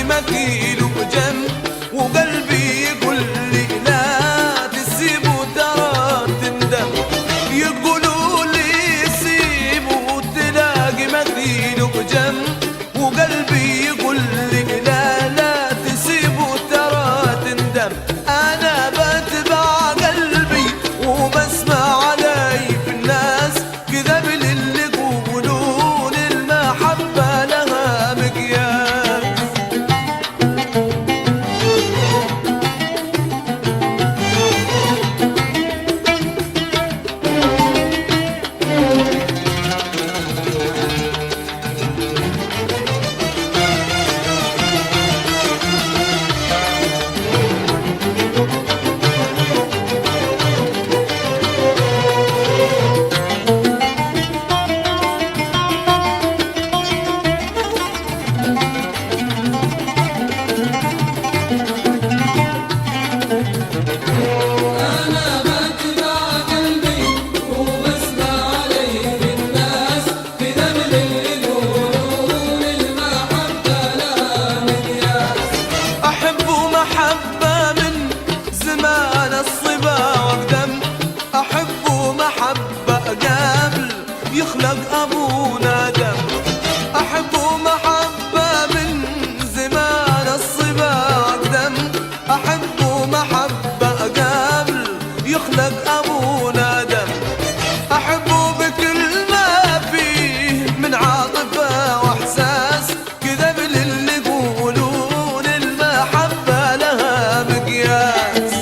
مثيله بجنب وقلبي يقول لي لا تسيبه ترى تندم. يقولوا لي سيبه تلاقي مثيله بجنب وقلبي يقول لي لا لا تسيبه ترى تندم. انا بتبع قلبي وبسمع علي في الناس كذا اللي يقولون المحبة لها مقياس. يخلق أبونا دم. أحبه محبة من زمان الصبا أقدم. أحبه محبة قبل يخلق أبونا دم. أحبه بكل ما فيه من عاطفة وإحساس كذا باللي يقولون المحبة لها مقياس.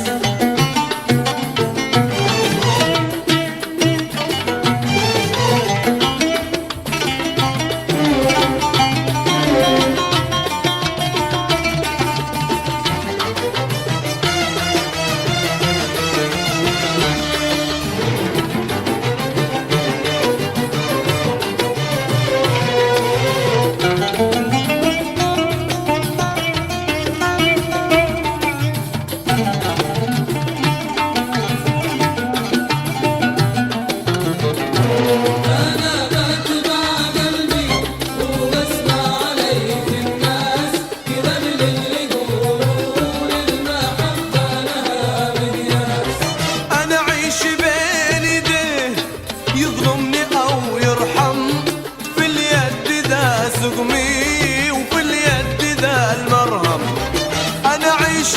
يظلمني أو يرحم في اليد ذا سقمي وفي اليد ذا المرهم. أنا أعيش